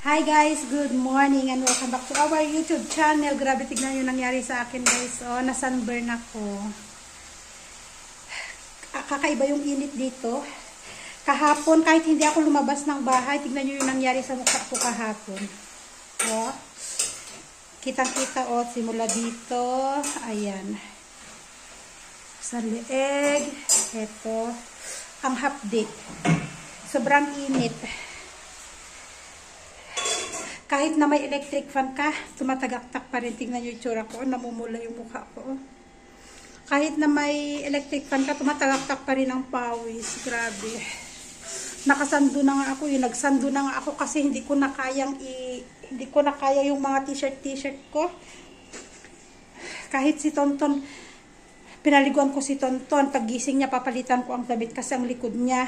Hi guys, good morning and welcome back to our YouTube channel. Grabe, tignan nyo nangyari sa akin guys. Oh, na-sunburn ako. Kakaiba yung init dito. Kahapon, kahit hindi ako lumabas ng bahay, tignan nyo yung nangyari sa mukha ko kahapon. Oh, kitang-kita oh, simula dito. Ayan. Sa leeg. Ito. Ang hapdi. Sobrang init. Kahit na may electric fan ka, tumatagaktak pa rin. Tingnan yung itsura ko. Namumula yung mukha ko. Kahit na may electric fan ka, tumatagaktak pa rin ang pawis. Grabe. Nakasando na nga ako. Nagsando na nga ako kasi hindi ko na kaya yung mga t-shirt ko. Kahit si Tonton, pinaliguan ko si Tonton. Paggising niya, papalitan ko ang damit kasi ang likod niya,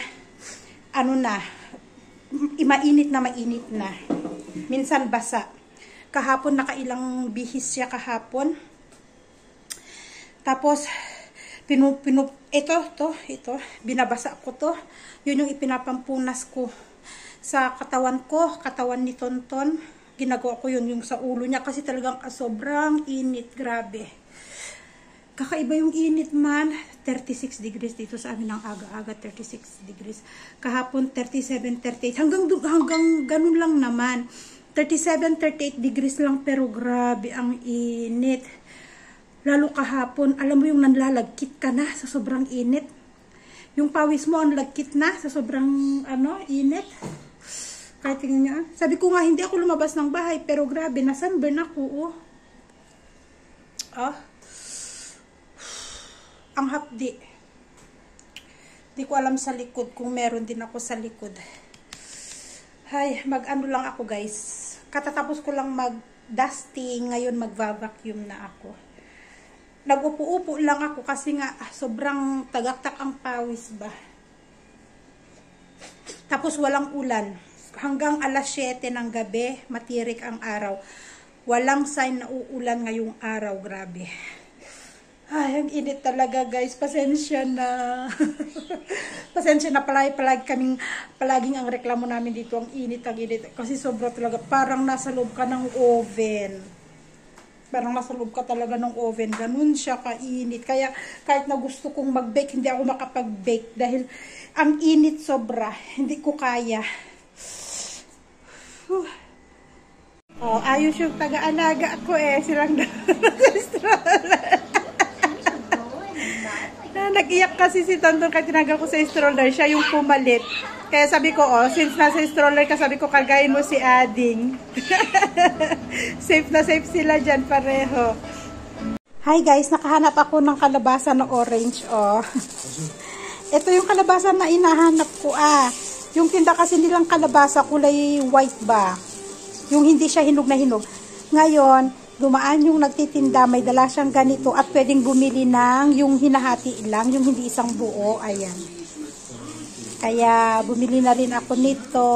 mainit na. Minsan basa. Kahapon nakailang bihis siya kahapon. Tapos ito, binabasa ko to. Yun yung ipinapampunas ko sa katawan ni Tonton. Ginagawa ko yung sa ulo niya kasi talagang sobrang init, grabe. Kakaiba yung init man. 36 degrees dito sa amin ng aga-aga, 36 degrees. Kahapon 37, 38. Hanggang ganun lang naman. 37, 38 degrees lang pero grabe ang init. Lalo kahapon, alam mo yung nanlalagkit ka na sa sobrang init. Yung pawis mo ang lagkit na sa sobrang init. Kahit tingnan niyo. Sabi ko nga hindi ako lumabas ng bahay pero grabe, na-sunburn ako. Ang hapdi. Di ko alam sa likod kung meron din ako sa likod. Ay, mag-ano lang ako guys. Katatapos ko lang mag-dusting. Ngayon mag-vacuum na ako. Nag-upo-upo lang ako kasi nga sobrang tagaktak ang pawis ba. Tapos walang ulan. Hanggang alas 7 ng gabi, matirik ang araw. Walang sign na uulan ngayong araw. Grabe. Ay, ang init talaga guys. Pasensya na. Pasensya na palaging ang reklamo namin dito. Ang init. Kasi sobra talaga. Parang nasa loob ka ng oven. Ganun siya kainit. Kaya kahit na gusto kong mag-bake, hindi ako makapag-bake. Dahil ang init sobra. Hindi ko kaya. Ayos yung taga-alaga ako silang nag-iyak kasi si Tonton kaya tinagal ko sa stroller. Siya yung pumalit. Kaya sabi ko, since nasa stroller ka, sabi ko, kagayin mo si Ading. Safe na safe sila dyan pareho. Hi guys, nakahanap ako ng kalabasa na orange. Ito yung kalabasa na inahanap ko. Yung tinda kasi nilang kalabasa, kulay white ba? Yung hindi siya hinog na hinog. Ngayon, dumaan yung nagtitinda, may dala siyang ganito at pwedeng bumili ng yung hinahati lang, yung hindi isang buo. Ayan. Kaya bumili na rin ako nito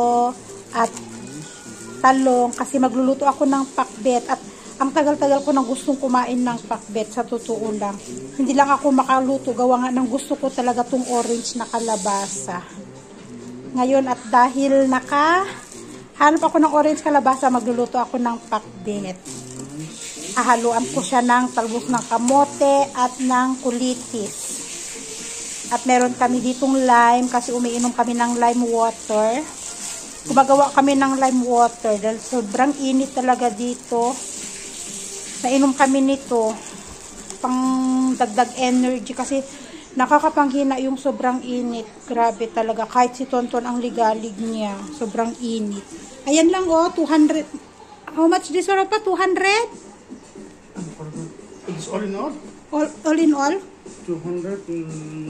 at talong kasi magluluto ako ng pakbet at ang tagal-tagal ko nang gustong kumain ng pakbet sa totoo lang. Hindi lang ako makaluto, gawa nga ng gusto ko talaga tong orange na kalabasa. Ngayon at dahil hanap ako ng orange kalabasa, magluluto ako ng pakbet. Hahaluan ko siya ng talbos ng kamote at ng kulitis. At meron kami ditong lime kasi umiinom kami ng lime water. Gumagawa kami ng lime water dahil sobrang init talaga dito. Nainom kami nito pang dagdag energy kasi nakakapanghina yung sobrang init. Grabe talaga. Kahit si Tonton ang ligalig niya. Sobrang init. Ayan lang 200. How much this one pa? 200? It's all in all? All in all? 290.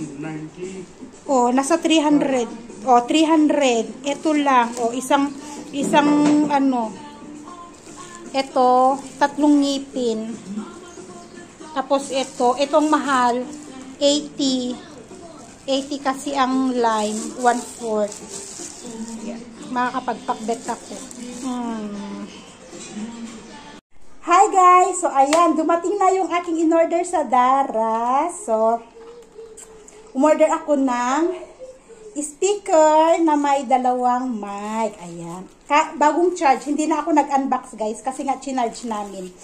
Nasa 300. 300. Ito lang. Isang ito, 3 ngipin. Tapos itong mahal, 80. 80 kasi ang lime, 1/4. Yeah. Makakapagpakbet ako. Hi guys! So ayan, dumating na yung aking in-order sa Dara. So, umorder ako ng speaker na may dalawang mic. Ayan. Bagong charge. Hindi na ako nag-unbox, guys, kasi nga chinarge namin.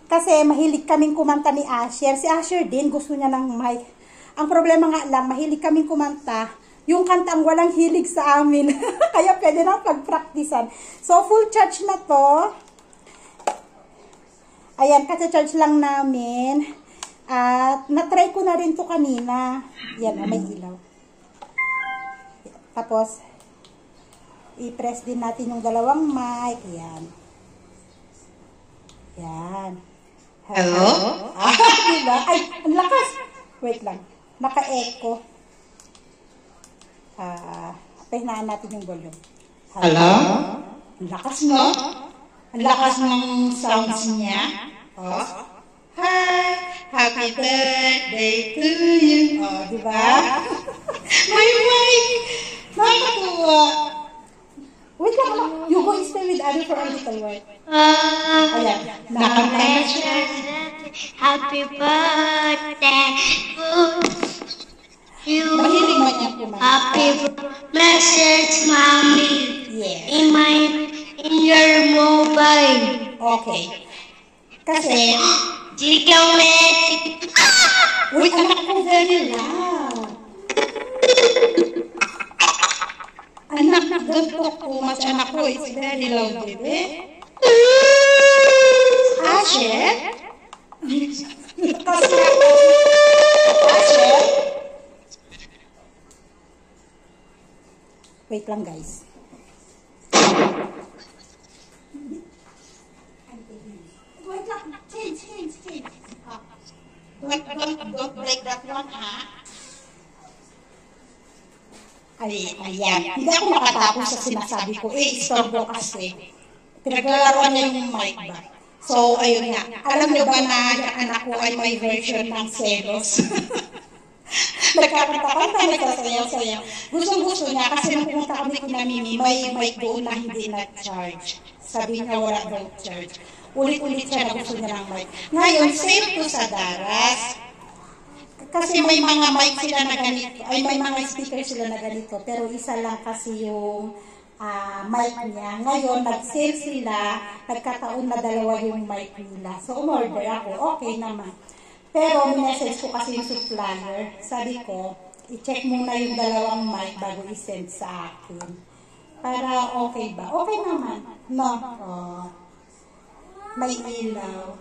Kasi mahilig kaming kumanta ni Asher. Si Asher din, gusto niya ng mic. Ang problema nga lang, mahilig kaming kumanta. Yung kanta ang walang hilig sa amin. Kaya pwede na pag-practicean. So, full charge na to. Ayan, kasi charge lang namin. At na-try ko na rin to kanina. Yan, may ilaw. Tapos, i-press din natin yung dalawang mic. Yan. Yan. Hello? Diba? Ay, ang lakas. Wait lang. Naka-echo. Pahinaan natin yung volume. Hello? Ang lakas, no? Ang lakas ng sounds niya. Oh. Hi! Happy birthday to you! Oh, diba? My wife! Nakatuwa! Wait lang, you go stay with Adi for a little while. Ayan. Happy birthday to you. Mahilig man yan kumain. Happy message, mommy. Yes. In your mobile. Okay. Kasi, Ikaw wait, anak ko, very loud. Anak, don't talk too much, anak ko. It's very loud, baby. Asher? Wait lang, guys. Wait lang. Change. Don't break that one, ha? Ayan. Hindi ako makatapos sa sinasabi ko. Istorbo kasi. Pinaglalaroan niya yung mic ba? So, ayun nga. Alam niyo ba na yung anak ko ay may version ng selos? Nagkakanta-kanta, nagsasayaw-sayaw. Gusto niya kasi nung pumunta kami ko na Mimi, may mic doon na hindi na-charge. Sabi niya wala daw charge. Ulit-ulit siya na gusto niya ng mic. Ngayon, same to sa Daras. Kasi may mga mic sila na ganito, ay may mga speaker sila na ganito, pero isa lang kasi yung mic niya. Ngayon, nag-sale sila, nagkataon na dalawa yung mic nila. So, umorder ako, okay naman. Pero, minessage ko kasi yung supplier. Sabi ko, i-check muna yung dalawang mic bago i-send sa akin. Para okay ba? Okay naman. No? May ilaw.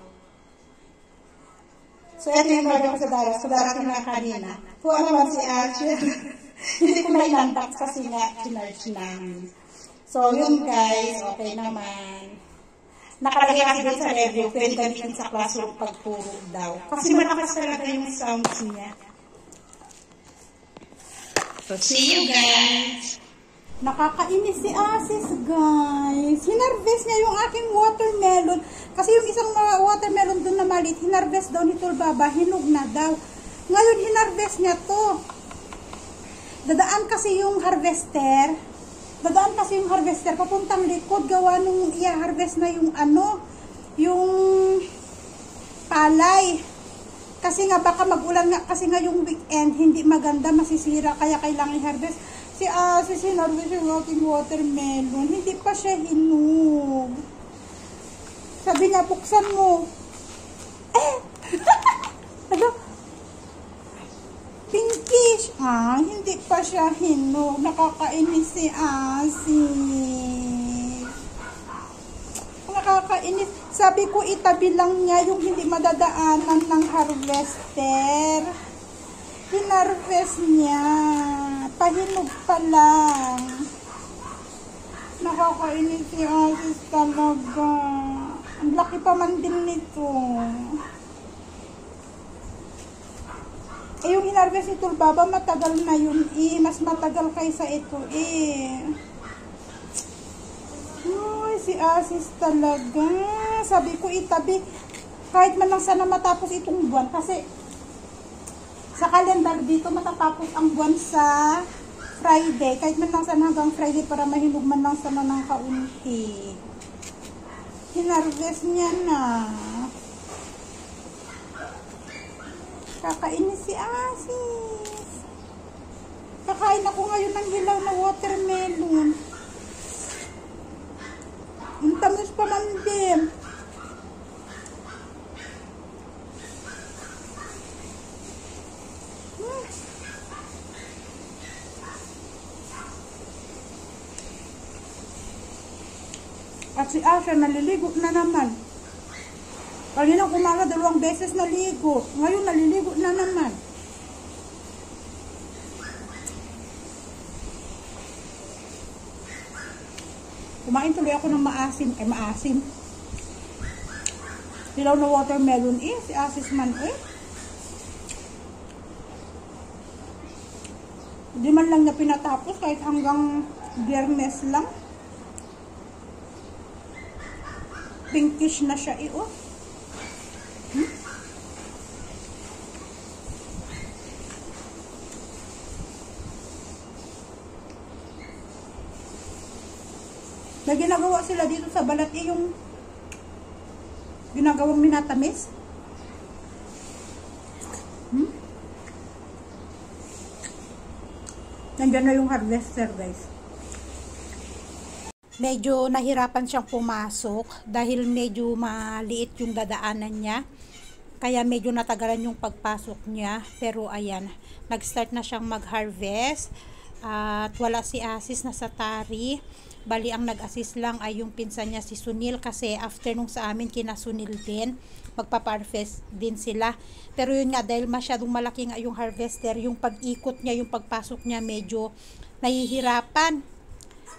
So, ito yung order ko sa Daras. So, darating na kanina. Kuha naman si Archie. Hindi ko na in-unbox kasi nga chinarge namin. So, yun guys, okay naman. Nakalagay kasi din sa review, pwede gamitin sa classroom pagturo daw. Kasi malakas talaga yung sounds niya. So, see you guys! Nakakainis si Asis, guys. Hinarvest niya yung aking watermelon. Kasi yung isang watermelon dun na maliit, hinarvest daw ni Tulbaba, hinog na daw. Ngayon, hinarvest niya to. Dadaan kasi yung harvester, papuntang likod, gawa nung i-harvest na yung yung palay. Kasi nga, baka mag-ulan nga, kasi nga yung weekend, hindi maganda, masisira, kaya kailangan i-harvest. Si Asis, hinarvest yung aking watermelon. Hindi pa siya hinog. Sabi niya, buksan mo. Ano? Pinkish. Hindi pa siya hinog. Nakakainis si Asis. Nakakainis. Sabi ko, itabi lang niya yung hindi madadaanan ng harvester. Hinarvest niya. Pahinog pa lang. Nakakainis si Asis talaga. Ang laki pa man din nito. Yung hinarvest ni Tulbaba, matagal na yun mas matagal kaysa ito Ay, si Asis talaga. Sabi ko itabi. Kahit man lang sana matapos itong buwan. Kasi sa kalendar dito matatapos ang buwan sa Friday. Kahit man lang sana hanggang Friday para mahinog man lang sana ng kaunti. Hinarvest niya na. Kakainis si Asis. Kakain ako ngayon ng hilaw na watermelon. Ang tamis pa man din. At si Asha naliligo na naman. Kanina umaga 2 beses naligo. Ngayon naliligo na naman. Kumain tuloy ako ng maasim. Maasim. Hilaw na watermelon si Asis man Hindi man lang na pinatapos kahit hanggang Biyernes lang. Pinkish na siya May ginagawa sila dito sa balat yung ginagawang minatamis. Nandiyan na yung harvester, guys. Medyo nahirapan siyang pumasok dahil medyo maliit yung dadaanan niya. Kaya medyo natagalan yung pagpasok niya. Pero ayan, nag-start na siyang mag-harvest. At wala si Asis na sa tari. Bali ang nag-assist lang ay yung pinsan niya si Sunil kasi after nung sa amin kina Sunil din. Magpa-harvest din sila. Pero yun nga dahil masyadong malaki nga yung harvester, yung pag-ikot niya, yung pagpasok niya medyo nahihirapan.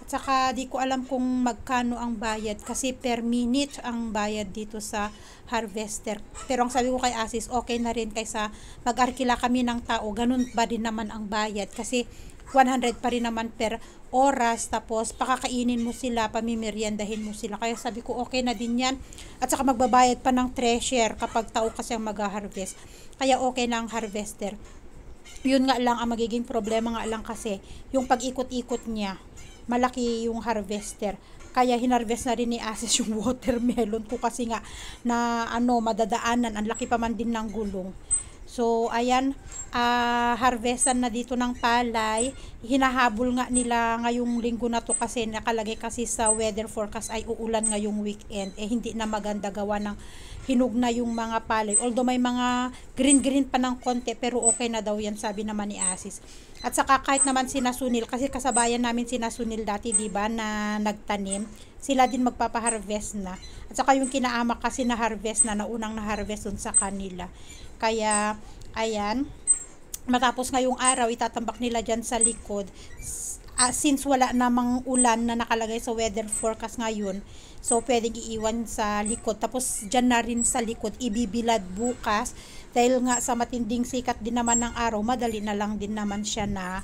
At saka di ko alam kung magkano ang bayad kasi per minute ang bayad dito sa harvester. Pero ang sabi ko kay Asis, okay na rin kaysa mag-arkila kami ng tao. Ganun ba din naman ang bayad kasi 100 pa rin naman per oras, tapos pakakainin mo sila, pamimeryendahin mo sila. Kaya sabi ko okay na din yan. At saka magbabayad pa ng treasure kapag tao kasi ang mag-harvest. Kaya okay na ang harvester. Yun nga lang ang magiging problema nga lang kasi yung pag-ikot-ikot niya, malaki yung harvester. Kaya hinarvest na rin ni Asis yung watermelon ko kasi nga na madadaanan, ang laki pa man din ng gulong. So, ayan, harvestan na dito ng palay. Hinahabol nga nila ngayong linggo na to kasi nakalagay kasi sa weather forecast ay uulan ngayong weekend. Hindi na maganda gawa ng hinog na yung mga palay. Although may mga green-green pa ng konti pero okay na daw yan, sabi naman ni Asis. At saka kahit naman sina Sunil, kasi kasabayan namin sina Sunil dati, diba, na nagtanim. Sila din magpapaharvest na. At saka yung kinaama kasi na harvest na, naunang na harvest dun sa kanila. Kaya, ayan, matapos ngayong araw, itatambak nila dyan sa likod. Since wala namang ulan na nakalagay sa weather forecast ngayon, so pwedeng iiwan sa likod. Tapos dyan na rin sa likod, ibibilad bukas. Dahil nga sa matinding sikat din naman ng araw, madali na lang din naman siya na,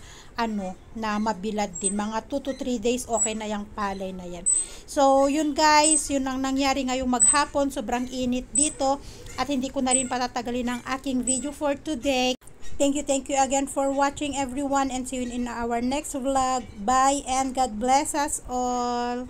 na mabilad din. Mga 2 to 3 days, okay na yung palay na yan. So, yun guys, yun ang nangyari ngayong maghapon. Sobrang init dito. At hindi ko na rin patatagalin ang aking video for today. Thank you again for watching everyone and see you in our next vlog. Bye and God bless us all.